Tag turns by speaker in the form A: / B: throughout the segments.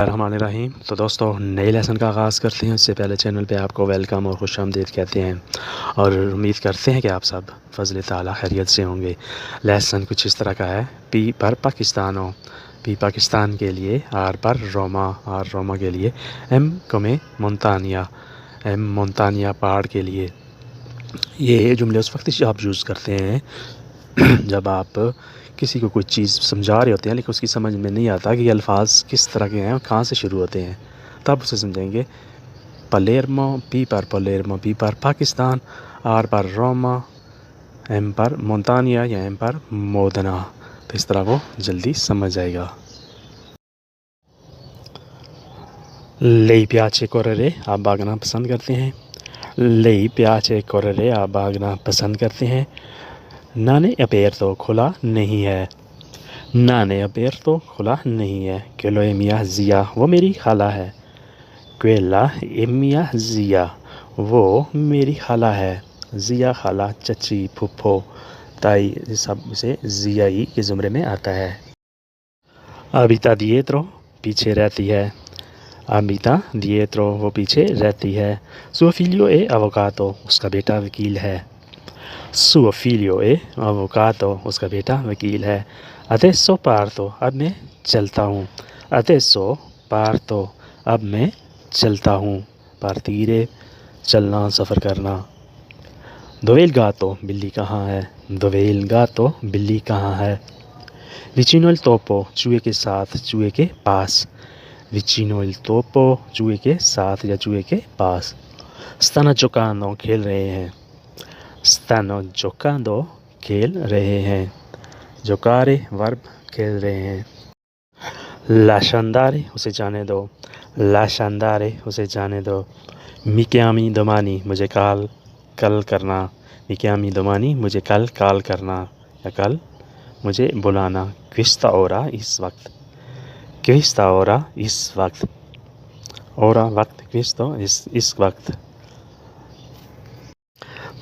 A: रहीम। तो दोस्तों, नए लेसन का आगाज़ करते हैं। उससे पहले चैनल पे आपको वेलकम और खुशामदीद कहते हैं और उम्मीद करते हैं कि आप सब फजल ताला खैरियत से होंगे। लेसन कुछ इस तरह का है। पी पर पाकिस्तानो, पी पाकिस्तान के लिए, आर पर रोमा, आर रोमा के लिए, एम कमे मोन्तानिया, एम मोन्तानिया पहाड़ के लिए। ये जुमले उस वक्त आप यूज़ करते हैं जब आप किसी को कोई चीज़ समझा रहे होते हैं लेकिन उसकी समझ में नहीं आता कि ये अल्फाज किस तरह के हैं और कहाँ से शुरू होते हैं, तब उसे समझेंगे। पलेर्मो, पी पर पलेर्मो, पी पर पाकिस्तान, आर पर रोमा, एम पर मोन्तानिया या एम पर मोदना। तो इस तरह वो जल्दी समझ जाएगा। लेई प्याचे कोररे, आप भागना पसंद करते हैं। लेई प्याचे कोररे, आप भागना पसंद करते हैं। नाने अपेर तो खुला नहीं है, नाने अपेर तो खुला नहीं है। केलो एमिया जिया, वो मेरी खाला है। क्वेला एमिया जिया, वो मेरी खाला है। जिया खाला, चची, फुफ्फो, ताई, सब से जिया ही के ज़ुमरे में आता है। अबिता दिएत्रो, पीछे रहती है। अबिता दिएत्रो, वो पीछे रहती है। सुओफिलियो ए अवोकातो, उसका बेटा वकील है। सुओ फिलियो ए अवोकातो, उसका बेटा वकील है। अदेसो पार्तो, अब मैं चलता हूँ। अदेसो पार्तो, अब मैं चलता हूँ। पार्तीरे, चलना, सफ़र करना। दोवेल गातो, बिल्ली कहाँ है। दोवेल गातो, बिल्ली कहाँ है। विचिनो इल तोपो, चूहे के साथ, चूहे के पास। विचिनो इल तोपो, चूहे के साथ या चूहे के पास। स्ताना जोकानो, खेल रहे हैं। स्तानो जोकांदो, खेल रहे हैं। जोकारे, वर्ब, खेल रहे हैं। लाशानदारे, उसे जाने दो। लाशानदारे, उसे जाने दो। मिक्यामी दोमानी, मुझे कल करना। मिक्यामी दोमानी, मुझे कल कॉल करना या कल मुझे बुलाना। क्विस्ता ओरा, इस वक्त। क्विस्ता ओरा, इस वक्त। ओरा वक्त, क्विस्तो इस वक्त।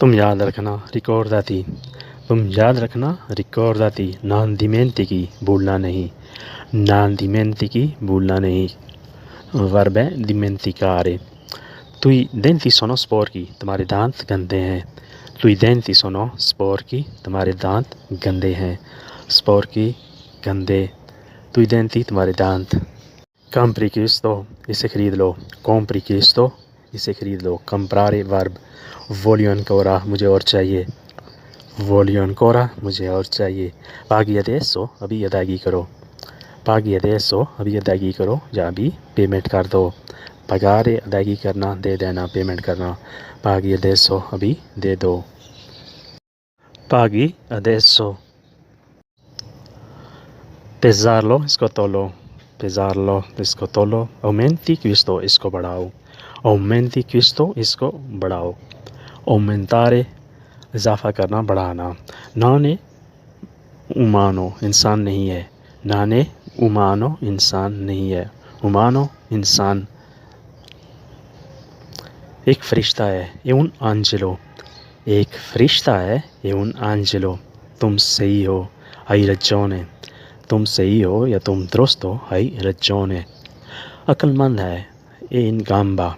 A: तुम याद रखना, रिकॉर्दाती, तुम याद रखना, रिकॉर्दाती। नान दिमेंतिकी, भूलना नहीं। नान दिमेंतिकी, भूलना नहीं। वर्ब है दिमेंतिकारे। तुई देंती सोनो स्पोर्की, तुम्हारे दांत गंदे हैं। तुई देंती सोनो स्पोर्की, तुम्हारे दांत गंदे हैं। स्पोर्की, गंदे। तुई देंती, तुम्हारे दांत। कम्प्री क्रिस्तो, इसे खरीद लो। कॉम्प्री क्रिस्तो, इसे खरीद लो। कंप्रारे, वर्ब। वोलियन कोरा, मुझे और चाहिए। वोलियन कोरा, मुझे और चाहिए। पागी अदेसो, अभी अदायगी करो। पागी अदेसो, अभी अदायगी करो या अभी पेमेंट कर दो। पगारे, अदायगी करना, दे देना, पेमेंट करना। पागी अदेसो, अभी दे दो। पागी अदेसो। पेज़ारलो, इसको तोलो। पेज़ारलो, इसको तोलो। ओमेंती क्विस्तो, इसको बढ़ाओ। ओमेंती क्विस्तो, इसको बढ़ाओ। ओमेंतारे, इजाफ़ा करना, बढ़ाना। नाने उमानो, इंसान नहीं है। नाने उमानो, इंसान नहीं है। उमानो, इंसान। एक फरिश्ता है, ये उन आंजेलो। एक फरिश्ता है, ये उन आंजेलो। तुम सही हो, आई रज्जोने। तुम सही हो या तुम दुरुस्त हो, आई रज्जोने। अक्लमंद है, ए इन गाम्बा।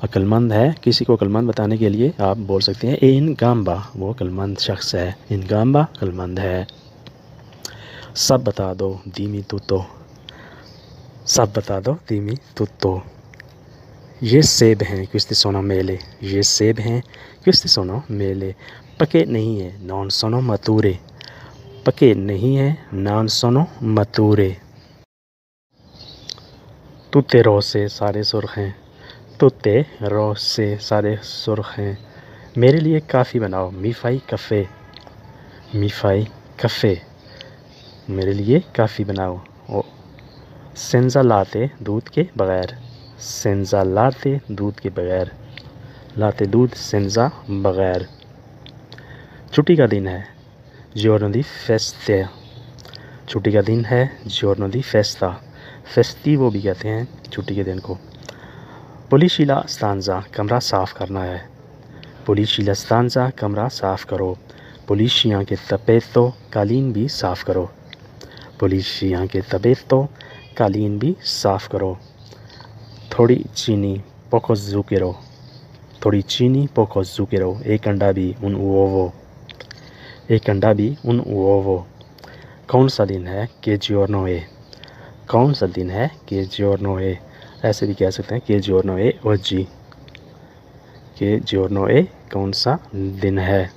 A: अक्लमंद है, किसी को अक्लमंद बताने के लिए आप बोल सकते हैं ए इन गाम्बा, वो अक्लमंद शख्स है। इन गाम्बा, अक्लमंद है। सब बता दो, दीमी तुतो। सब बता दो, दीमी तुतो। ये सेब हैं, क्विस्ति सोनो मेले। ये सेब हैं, क्विस्ति सोनो मेले। पके नहीं है, नॉन सोनो मतूरे। पके नहीं है, नॉन सोनो मतूरे। तुते रो से सारे सुर्ख हैं। तुते रो से सारे सुर्ख हैं। मेरे लिए काफ़ी बनाओ, मीफ़ाई कफ़े। मीफ़ाई कफ़े, मेरे लिए काफ़ी बनाओ। ओ सेंज़ा लाते, दूध के बग़ैर। सेंज़ा लाते, दूध के बग़ैर। लाते दूध, सेंज़ा बग़ैर। छुट्टी का दिन है, giorno di festa। छुट्टी का दिन है, giorno di festa। फेस्टिवो भी कहते हैं छुट्टी के दिन को। पुलिशिला स्तांजा, कमरा साफ़ करना है। पुलिशिला स्तांजा, कमरा साफ़ करो। पुलिशिया के तपेतो, कालीन भी साफ़ करो। पुलिशिया के तपेतो, कालीन भी साफ़ करो। थोड़ी चीनी पोको ज़ुकेरो, थोड़ी चीनी पोको ज़ुकेरो, एक अंडा भी उन उओवो, एक अंडा भी उन उओवो। कौन सा दिन है के जियोर्नो ए, कौन सा दिन है के जियोर्नो ए, ऐसे भी कह सकते हैं के जियोर्नो ए ओजी, के जियोर्नो ए कौन सा दिन है।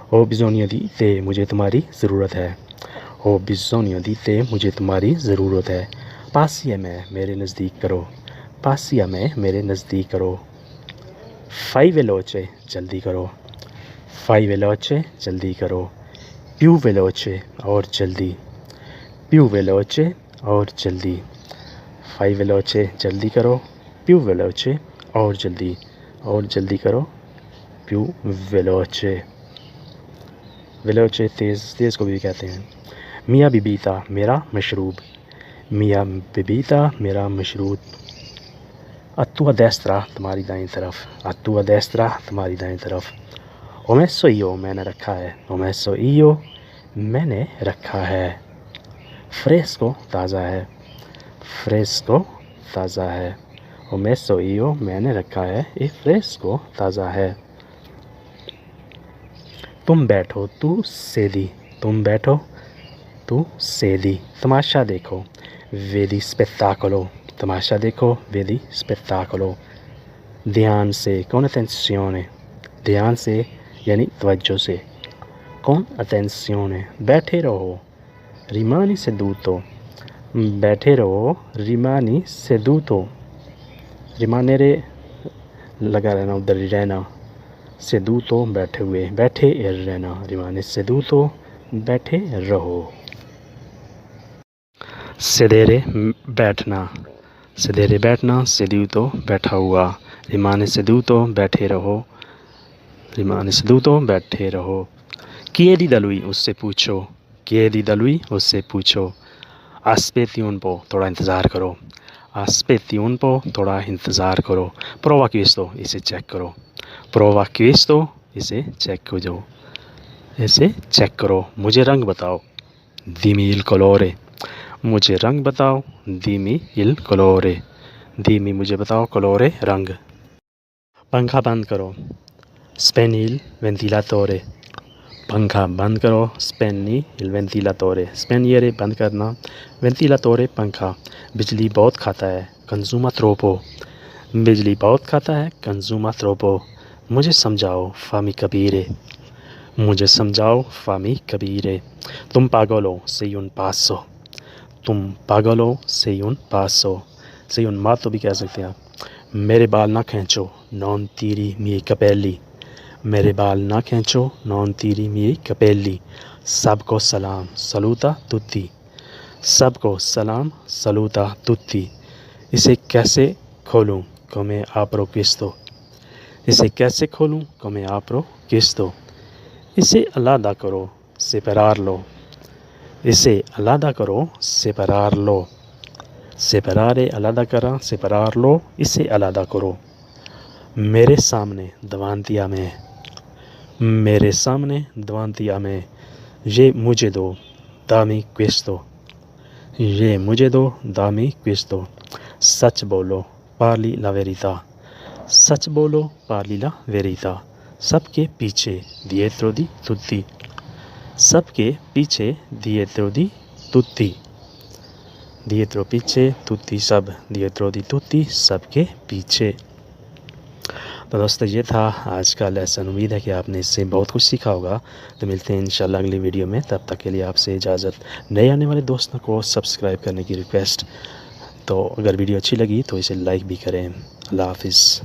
A: ओ बिज़ोनियो दी ते, मुझे तुम्हारी ज़रूरत है। ओ बिज़ोनियो दी ते, मुझे तुम्हारी ज़रूरत है। पासिया में, मेरे नज़दीक करो, पासिया में मेरे नज़दीक करो। फाई वेलोचे, जल्दी करो, फाई वेलोचे, जल्दी करो। प्यू वेलोचे, और जल्दी, प्यू वेलोचे, और जल्दी। फाई वेलोचे, जल्दी करो, प्यू वेलोचे, और जल्दी करो, प्यू वेलोचे। वेलोचे तेज़ को भी कहते हैं। मिया बिबीता, मेरा मशरूब, मिया बिबीता मेरा मशरूब। अत्तुआ देस्त्रा, तुम्हारी दाईं तरफ, अत्तुआ देस्त्रा तुम्हारी दाईं तरफ। ओमेसो इयो, मैंने रखा है, ओमेसो इयो मैंने रखा है। फ्रेस्को, ताज़ा है, फ्रेस्को ताज़ा है। ओमेसो इयो, मैंने रखा है, ए फ्रेस्को ताज़ा है। तुम बैठो तू सेदी, तुम बैठो तू सेदी। तमाशा देखो, वेदी स्पेत्ताकोलो, तमाशा देखो, वेदी स्पेत्ताकोलो। ध्यान से, कौन अटेंशियोने, ध्यान से यानी तवज्जो से, कौन अटेंशियोने। बैठे रहो, रिमानी सेदूतो, बैठे रहो, रिमानी सेदूतो। रिमानेरे लगा रहना, उधर ही रहना। सेदूतो बैठे हुए, बैठे रहना, रिमाने सेदूतो बैठे रहो। सेदेरे बैठना, सेदेरे बैठना, सेदूतो बैठा हुआ, रिमाने सेदूतो बैठे रहो, रिमाने सेदूतो बैठे रहो। किएदी दलुई, उससे पूछो, किएदी दलुई उससे पूछो। आस्पेती उनको, थोड़ा इंतज़ार करो, आस्पेती उनको, थोड़ा इंतज़ार करो। प्रोवा क्विस्तो, इसे चेक करो, प्रोवा क्विस्तो, इसे चेक करो, इसे चेक करो। मुझे रंग बताओ, दीमी इल कलोरे, मुझे रंग बताओ, दीमी इल कलोरे, दीमी मुझे बताओ, कलोरे रंग। पंखा बंद करो, स्पेनिल वेंटिलातोरे, पंखा बंद करो, स्पेनी इल वेंटिलातोरे, स्पेनियरे बंद करना, वेंटिलातोरे पंखा। बिजली बहुत खाता है, कंजूमा त्रोपो, बिजली बहुत खाता है, कंजूमा त्रोपो। मुझे समझाओ, फामी कबीरे, मुझे समझाओ, फामी कबीरे। तुम पागल हो, से उन पासो, तुम पागल हो, से उन पासो, से उन मात तो भी कह सकते हैं आप। मेरे बाल ना खींचो, नॉन तीरी मी कपेली, मेरे बाल ना खींचो, नॉन तीरी मी कपेली। सबको सलाम, सलूता तुत्ती, सबको सलाम, सलूता तुत्ती। इसे कैसे खोलूं, come apro questo, इसे कैसे खोलूं, come apro questo। इसे अलग करो, separarlo, इसे अलग करो, separarlo, separare अलग करा, separarlo, इसे अलग करो। मेरे सामने, davanti a me, मेरे सामने, davanti a me। ये मुझे दो, dammi questo, ये मुझे दो, dammi questo। सच बोलो, parli la verità, सच बोलो, parli la verità। सबके पीछे, dietro di tutti, सबके पीछे, dietro di tutti, dietro पीछे, tutti सब, dietro di tutti सबके पीछे। तो दोस्तों ये था आज का लेसन। उम्मीद है कि आपने इससे बहुत कुछ सीखा होगा। तो मिलते हैं इंशाल्लाह अगली वीडियो में, तब तक के लिए आपसे इजाज़त। नए आने वाले दोस्तों को सब्सक्राइब करने की रिक्वेस्ट। तो अगर वीडियो अच्छी लगी तो इसे लाइक भी करें। अल्लाह हाफिज़।